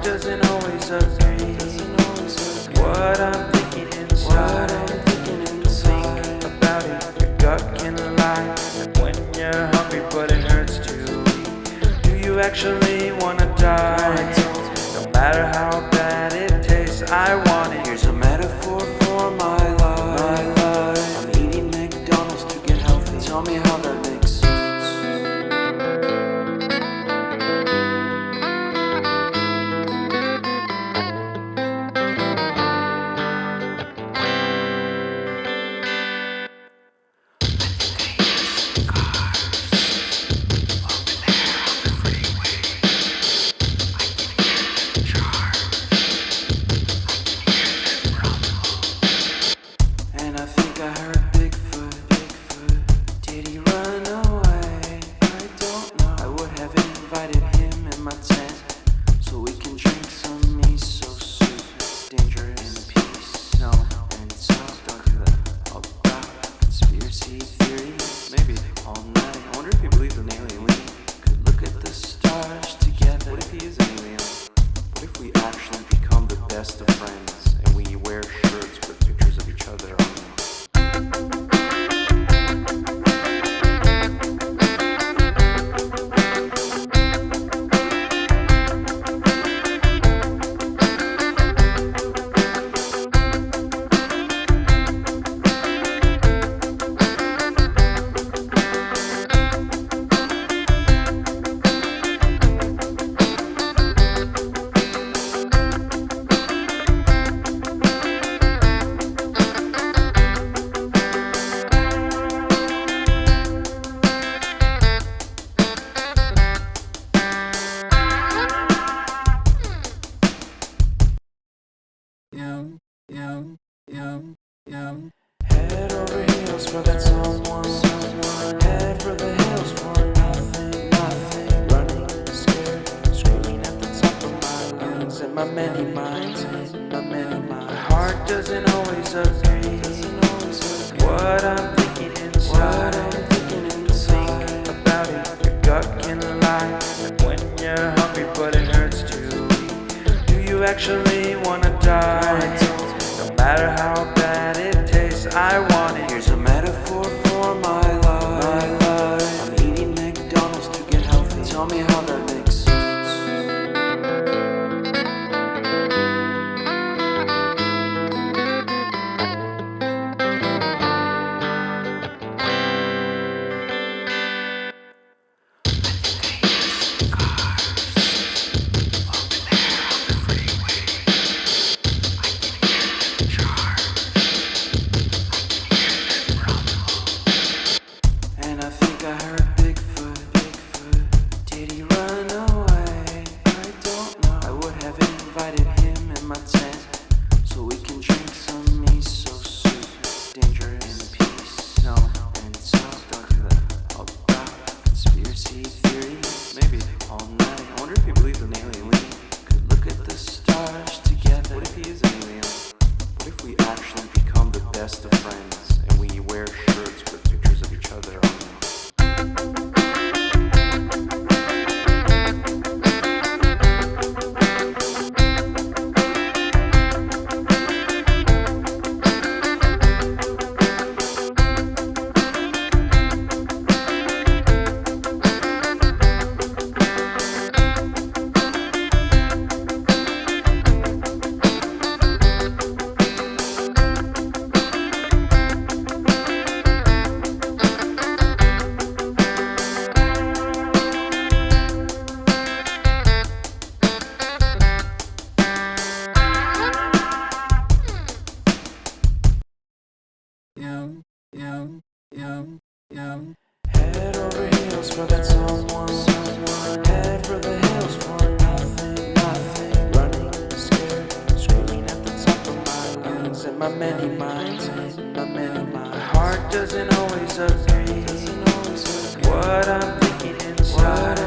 doesn't always agree. What I'm thinking inside. Think about it, your gut can lie. And when you're hungry but it hurts to eat, do you actually wanna die? No matter how bad it tastes, I want it. Here's a metaphor for my life. I'm eating McDonald's to get healthy. Tell me how that makes sense. And I think I heard Bigfoot. Did he run away? I don't know. I would have invited him in my tent so we can drink some miso soup. It's dangerous. In peace. No. And talk. Don't do that. About conspiracy theories. Maybe all night. I wonder if he believes in alien. We could look at the stars together. What if he is an alien? What if we actually become the best of friends and we wear shirts with pictures of each other on them? Head over heels for that someone. Head for the hills for nothing. Running scared, screaming at the top of my lungs. In my many minds, my heart doesn't always agree. What I'm thinking inside. Think about it, your gut can lie. And when you're hungry but it hurts to eat, do you actually wanna die? No matter how bad it tastes, I want it. Here's a metaphor for my life. I'm eating McDonald's to get healthy. Tell me how that makes sense. And I think I heard Bigfoot. Did he run away? I don't know. I would have invited him in my tent so we can drink some miso soup. It's dangerous. In peace. No. And talk. Don't do that. About conspiracy theories. Maybe all night. I wonder if he believes in alien. We could look at the stars together. What if he is an alien? What if we actually become the best of friends and we wear shirts with pictures of each other on them? Head over heels for that someone. Head for the hills for nothing. Running scared, screaming at the top of my lungs. In my many minds, my heart doesn't always agree. What I'm thinking inside.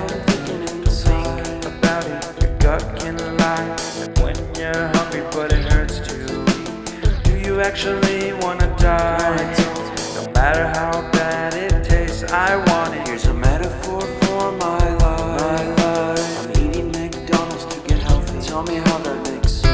Think about it, your gut can lie. And when you're hungry but it hurts to eat, do you actually wanna die? No matter how bad it tastes, I want it. Here's a metaphor for my life. I'm eating McDonald's to get healthy. tell me how that makes sense.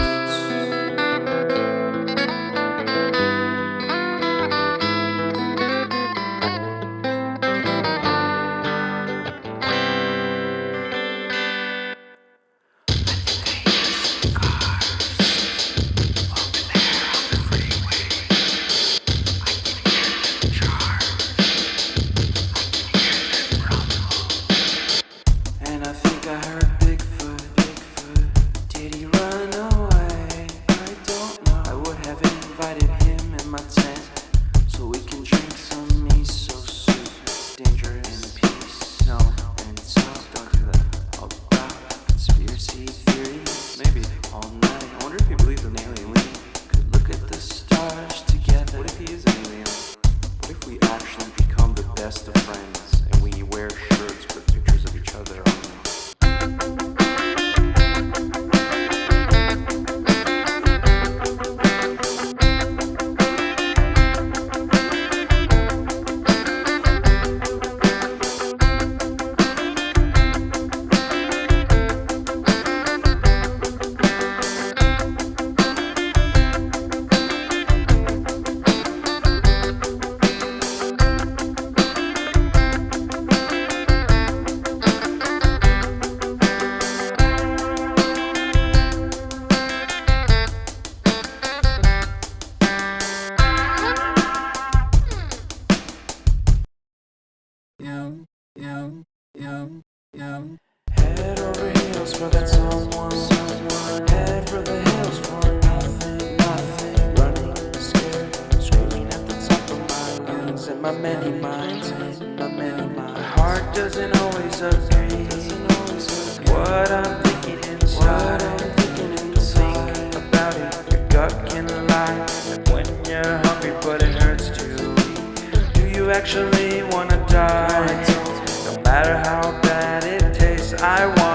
And I think I heard Bigfoot. Did he run away? I don't know. I would have invited him in my tent so we can drink some miso soup. It's dangerous. And peace. No. And talk. Don't do that. About conspiracy theories. Maybe all night. I wonder if he believes in alien. We could look at the stars together. What if he is an alien? What if we actually become the best of friends and we wear shirts with pictures of each other on them? Head over heels for that someone. Head for the hills for nothing. Running scared, screaming at the top of my lungs. In my many minds, my heart doesn't always agree. What I'm thinking inside, think about it. Your gut can lie, like when you're hungry but it hurts to eat. Do you actually wanna die? No matter how bad it tastes, I want